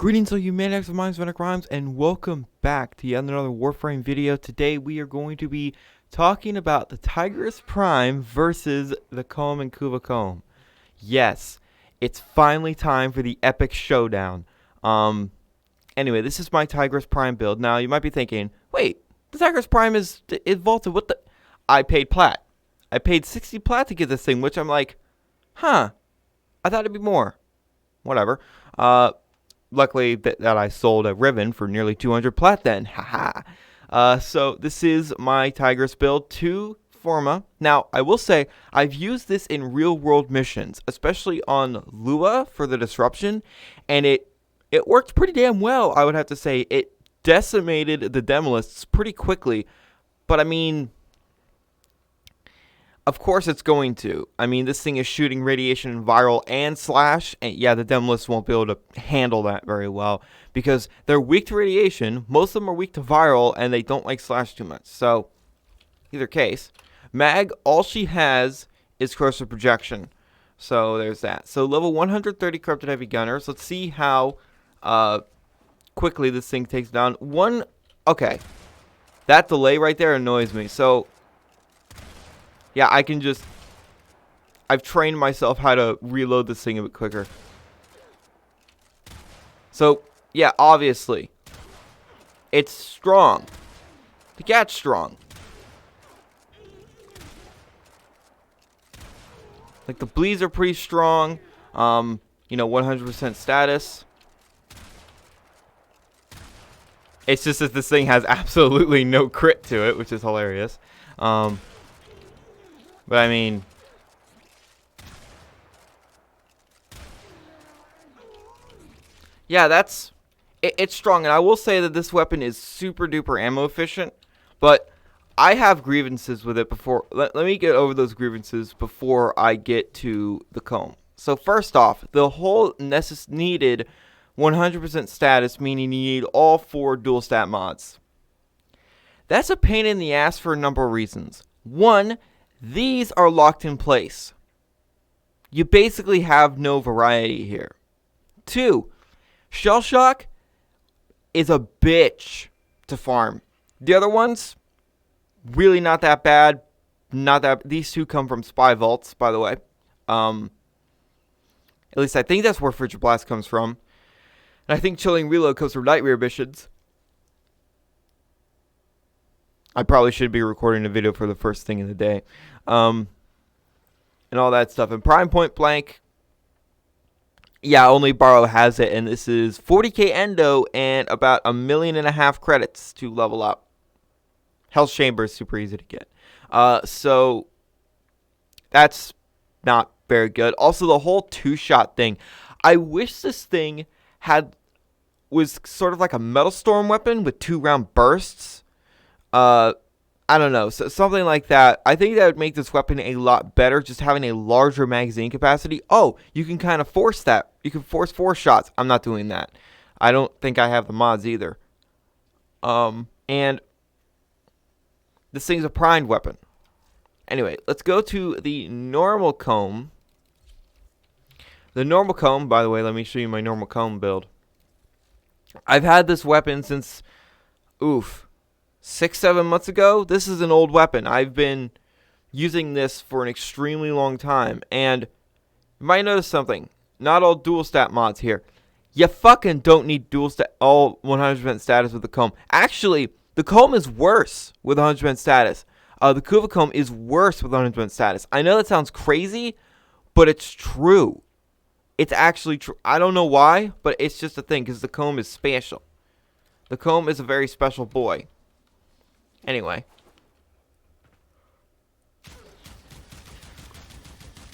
Greetings all you maniacs of minds, Venom Crimes, and welcome back to yet another Warframe video. Today we are going to be talking about the Tigirs Prime versus the Kohm and Kuva Kohm. Yes, it's finally time for the epic showdown. Anyway, this is my Tigirs Prime build. Now you might be thinking, wait, the Tigirs Prime is vaulted. What the? I paid plat. I paid 60 plat to get this thing, which I'm like, huh? I thought it'd be more. Whatever. Luckily that I sold a Riven for nearly 200 plat then. Haha. So this is my Tigirs build, 2 Forma. Now, I will say, I've used this in real-world missions, especially on Lua for the disruption, and it worked pretty damn well, I would have to say. It decimated the Demolists pretty quickly, but I mean, of course it's going to. I mean, this thing is shooting radiation, viral, and slash. And yeah, the Demolists won't be able to handle that very well because they're weak to radiation. Most of them are weak to viral, and they don't like slash too much. So, either case, Mag, all she has is corrosive projection. So, there's that. So, level 130 Corrupted Heavy Gunners. Let's see how quickly this thing takes down one. Okay. That delay right there annoys me. So, yeah, I've trained myself how to reload this thing a bit quicker. So, yeah, obviously, it's strong. The cat's strong. Like, the bleeds are pretty strong. 100% status. It's just that this thing has absolutely no crit to it, which is hilarious. But I mean, yeah, it's strong. And I will say that this weapon is super duper ammo efficient, but I have grievances with it before. Let me get over those grievances before I get to the Kohm. So first off, the whole needed 100% status, meaning you need all 4 dual stat mods. That's a pain in the ass for a number of reasons. One, these are locked in place. You basically have no variety here. 2, Shell Shock is a bitch to farm. The other ones, really not that bad. These 2 come from Spy Vaults, by the way. At least I think that's where Frigid Blast comes from. And I think Chilling Reload comes from Night Rear missions. I probably should be recording a video for the first thing in the day. And all that stuff. And Prime Point Blank, yeah, only Borrow has it. And this is 40k endo and about 1.5 million credits to level up. Hell's Chamber is super easy to get. So that's not very good. Also, the whole 2-shot thing. I wish this thing was sort of like a Metal Storm weapon with 2-round bursts. I don't know, so something like that. I think that would make this weapon a lot better, just having a larger magazine capacity. Oh, you can kind of force that. You can force 4 shots. I'm not doing that. I don't think I have the mods either. And this thing's a primed weapon. Anyway, let's go to the normal Kohm. The normal Kohm, by the way, let me show you my normal Kohm build. I've had this weapon since, 6-7 months ago. This is an old weapon. I've been using this for an extremely long time. And you might notice something. Not all dual stat mods here. You fucking don't need all 100% status with the Kohm. Actually, the Kohm is worse with 100% status. The Kuva Kohm is worse with 100% status. I know that sounds crazy, but it's true. It's actually true. I don't know why, but it's just a thing because the Kohm is special. The Kohm is a very special boy. Anyway.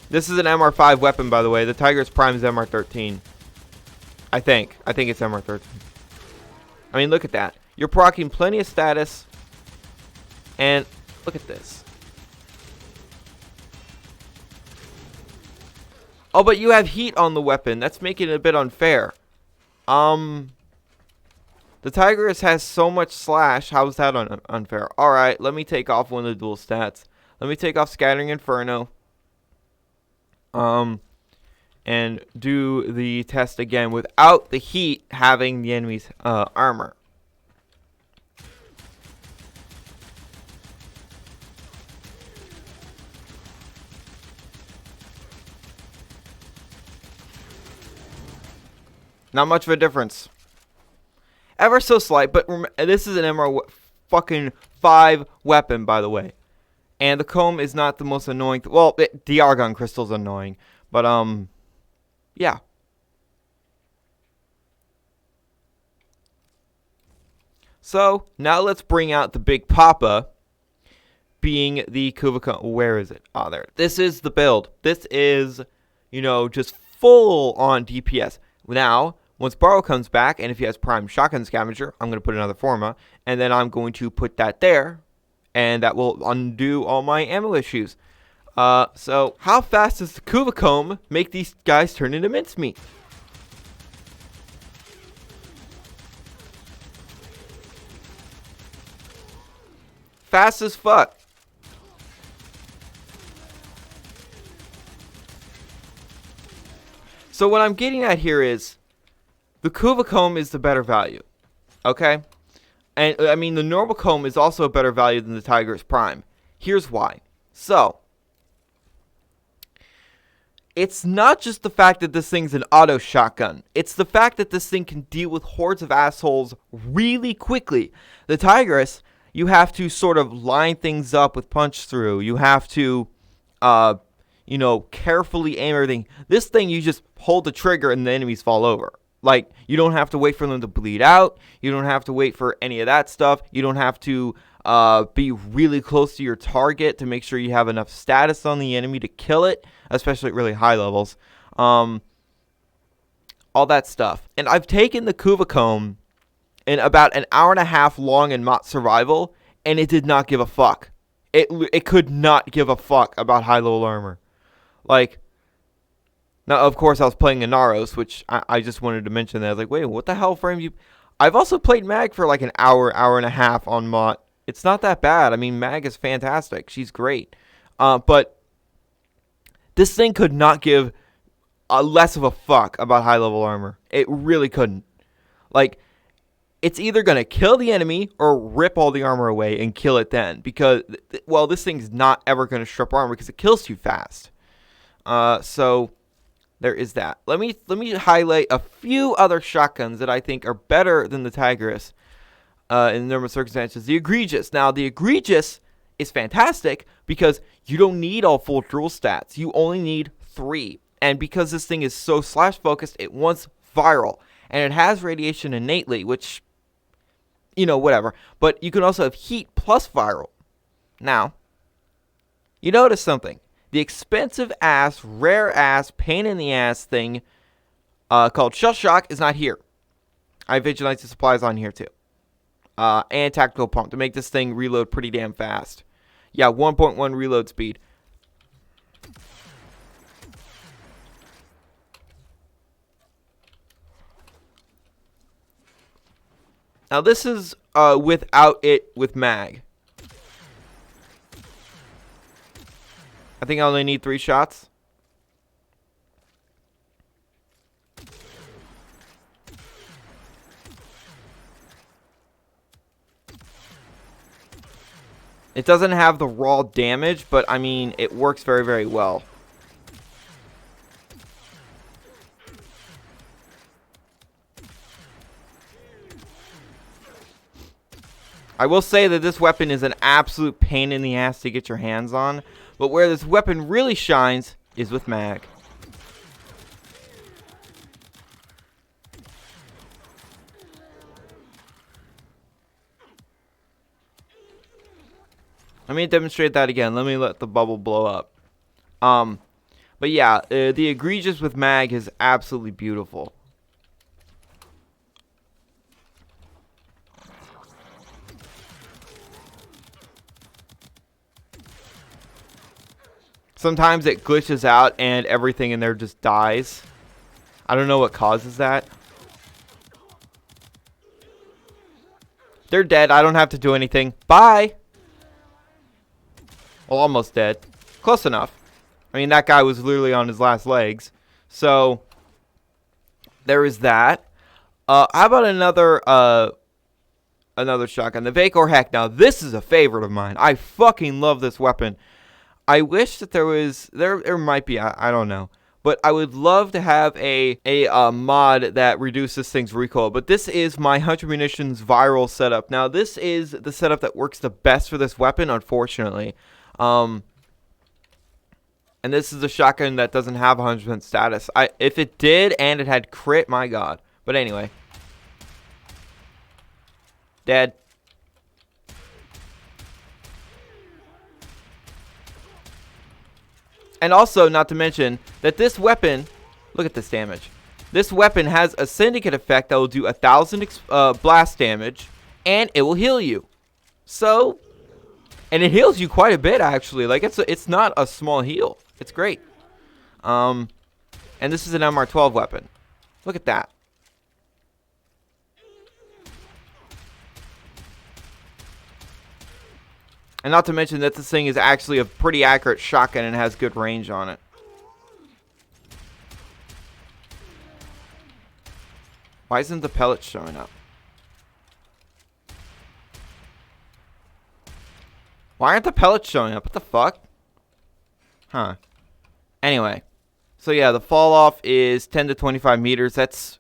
This is an MR5 weapon, by the way. The Tigirs Prime is MR13. I think it's MR13. I mean, look at that. You're proccing plenty of status. And look at this. Oh, but you have heat on the weapon. That's making it a bit unfair. The Tigirs has so much slash. How is that unfair? Alright, let me take off one of the dual stats. Let me take off Scattering Inferno. and do the test again without the heat having the enemy's armor. Not much of a difference. Ever so slight, but this is an MR fucking 5 weapon, by the way. And the Kohm is not the most annoying. Well, the Argon Crystal's annoying. But, yeah. So, now let's bring out the Big Papa, being the Kuva Kohm. Where is it? Oh, there. This is the build. This is, you know, just full on DPS. Now, once Barrow comes back, and if he has Prime Shotgun Scavenger, I'm going to put another Forma, and then I'm going to put that there, and that will undo all my ammo issues. So, how fast does the Kuva Kohm make these guys turn into mincemeat? Fast as fuck. So what I'm getting at here is the Kuva Kohm is the better value. Okay? And I mean the normal Kohm is also a better value than the Tigirs Prime. Here's why. So it's not just the fact that this thing's an auto shotgun. It's the fact that this thing can deal with hordes of assholes really quickly. The Tigress, you have to sort of line things up with punch through. You have to, you know, carefully aim everything. This thing, you just hold the trigger and the enemies fall over. Like, you don't have to wait for them to bleed out. You don't have to wait for any of that stuff. You don't have to be really close to your target to make sure you have enough status on the enemy to kill it, especially at really high levels. All that stuff. And I've taken the Kuva Kohm in about an hour and a half long in Mott Survival, and it did not give a fuck. It could not give a fuck about high-level armor. Like, now, of course, I was playing Inaros, which I just wanted to mention that. I was like, wait, what the hell frame you... I've also played Mag for like an hour and a half on Mott. It's not that bad. I mean, Mag is fantastic. She's great. But this thing could not give less of a fuck about high-level armor. It really couldn't. Like, it's either going to kill the enemy or rip all the armor away and kill it then. Because, well, this thing's not ever going to strip armor because it kills too fast. So there is that. Let me highlight a few other shotguns that I think are better than the Tigress in normal circumstances. The Egregious. Now, the Egregious is fantastic because you don't need all full drill stats. You only need 3. And because this thing is so slash-focused, it wants viral. And it has radiation innately, which, you know, whatever. But you can also have heat plus viral. Now, you notice something. The expensive-ass, rare-ass, pain-in-the-ass thing called Shell Shock is not here. I have Vigilante Supplies on here, too. And Tactical Pump to make this thing reload pretty damn fast. Yeah, 1.1 reload speed. Now, this is without it with Mag. I think I only need 3 shots. It doesn't have the raw damage, but I mean, it works very, very well. I will say that this weapon is an absolute pain in the ass to get your hands on, but where this weapon really shines is with Mag. Let me demonstrate that again. Let me let the bubble blow up. But yeah, the Egregious with Mag is absolutely beautiful. Sometimes it glitches out and everything in there just dies. I don't know what causes that. They're dead. I don't have to do anything. Bye! Well, almost dead. Close enough. I mean, that guy was literally on his last legs. So there is that. How about another shotgun, the Vakor Heck? Now this is a favorite of mine. I fucking love this weapon. I wish that there might be, I don't know, but I would love to have a mod that reduces things recoil. But this is my 100 munitions viral setup. Now this is the setup that works the best for this weapon, unfortunately. And this is a shotgun that doesn't have 100% status. If it did and it had crit, my god. But anyway. Dead. And also, not to mention, that this weapon, look at this damage. This weapon has a syndicate effect that will do 1,000 blast damage, and it will heal you. So, and it heals you quite a bit, actually. Like, it's not a small heal. It's great. And this is an MR12 weapon. Look at that. And not to mention that this thing is actually a pretty accurate shotgun and has good range on it. Why isn't the pellet showing up? Why aren't the pellets showing up? What the fuck? Huh. Anyway. So yeah, the fall off is 10 to 25 meters. That's,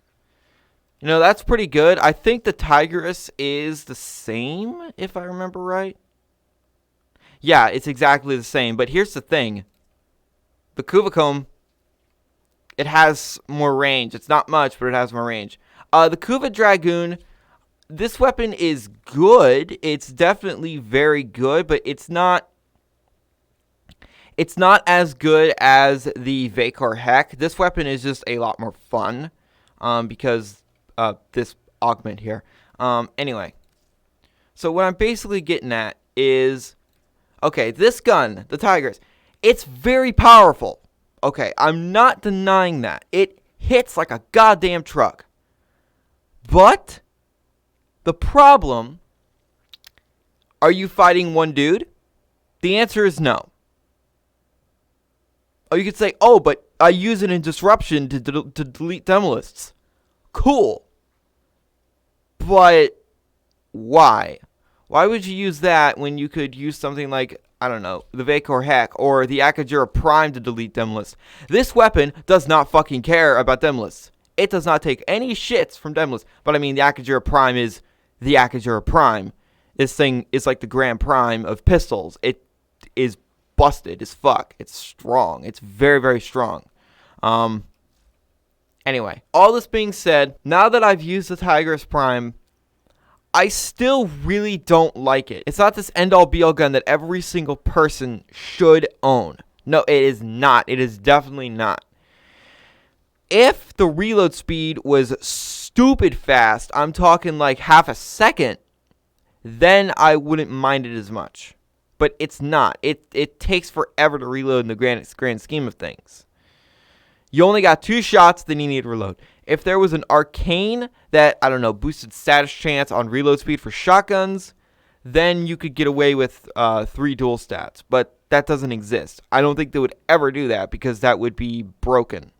that's pretty good. I think the Tigirs is the same, if I remember right. Yeah, it's exactly the same. But here's the thing. The Kuva Kohm, it has more range. It's not much, but it has more range. The Kuva Dragoon, this weapon is good. It's definitely very good, but it's not as good as the Vakor Heck. This weapon is just a lot more fun because this augment here. Anyway, so what I'm basically getting at is, okay, this gun, the Tigirs, it's very powerful. Okay, I'm not denying that. It hits like a goddamn truck. But the problem, are you fighting one dude? The answer is no. Oh, you could say, oh, but I use it in Disruption to delete Demolists. Cool. But why? Why would you use that when you could use something like, I don't know, the Vakor Heck or the Tigirs Prime to delete Demolists? This weapon does not fucking care about Demolists. It does not take any shits from Demolists. But I mean, the Tigirs Prime is the Tigirs Prime. This thing is like the Grand Prime of pistols. It is busted as fuck. It's strong. It's very, very strong. Anyway, all this being said, now that I've used the Tigirs Prime, I still really don't like it. It's not this end-all be-all gun that every single person should own. No, it is not. It is definitely not. If the reload speed was stupid fast, I'm talking like half a second, then I wouldn't mind it as much. But it's not. It takes forever to reload in the grand scheme of things. You only got 2 shots, then you need to reload. If there was an arcane that, I don't know, boosted status chance on reload speed for shotguns, then you could get away with 3 dual stats. But that doesn't exist. I don't think they would ever do that because that would be broken.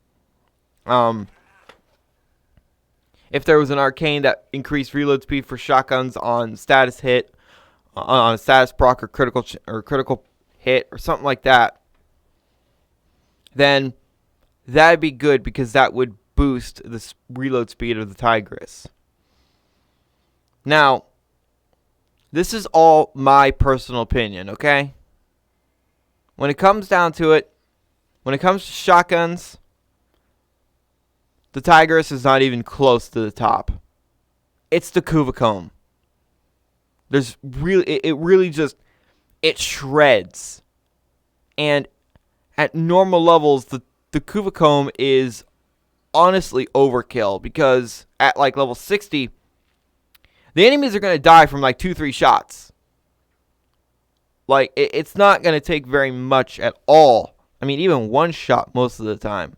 If there was an arcane that increased reload speed for shotguns on status hit, on a status proc or critical hit or something like that, then that'd be good because that would boost the reload speed of the Tigirs. Now, this is all my personal opinion, okay? When it comes down to it, when it comes to shotguns, the Tigirs is not even close to the top. It's the Kuva Kohm. It shreds. And at normal levels, the Kuva Kohm is honestly overkill because at like level 60, the enemies are going to die from like 2-3 shots. Like, it's not going to take very much at all. I mean, even 1 shot most of the time.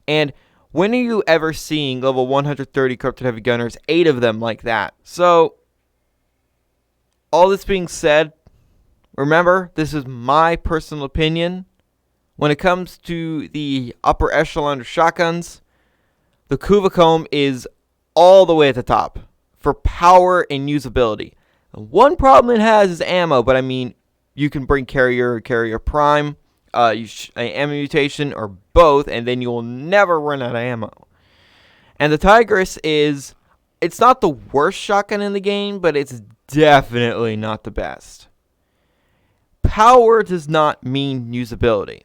And when are you ever seeing level 130 Corrupted Heavy Gunners, 8 of them like that? So, all this being said, remember, this is my personal opinion. When it comes to the upper echelon of shotguns, the Kuva Kohm is all the way at the top for power and usability. One problem it has is ammo, but I mean, you can bring carrier or carrier prime, ammo mutation, or both, and then you will never run out of ammo. And the Tigirs it's not the worst shotgun in the game, but it's definitely not the best. Power does not mean usability.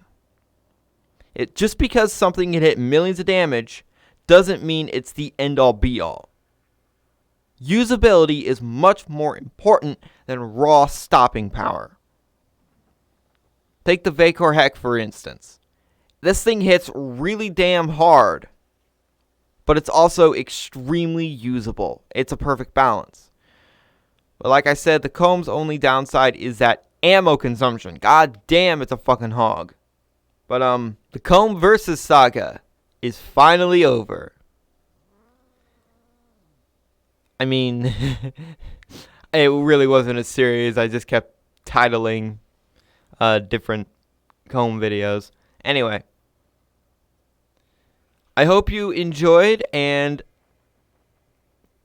Just because something can hit millions of damage doesn't mean it's the end-all be-all. Usability is much more important than raw stopping power. Take the Vacor Heck for instance. This thing hits really damn hard, but it's also extremely usable. It's a perfect balance. But like I said, the Kohm's only downside is that ammo consumption. God damn, it's a fucking hog. But the Kohm versus saga is finally over. I mean, it really wasn't a series. I just kept titling different Kohm videos. Anyway, I hope you enjoyed, and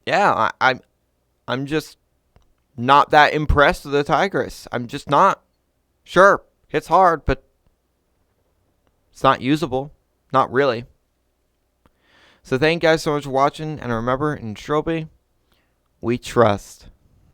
yeah, I'm just not that impressed with the Tigirs. I'm just not. Sure, hits hard, but it's not usable. Not really. So thank you guys so much for watching, and remember, in Trophy, we trust.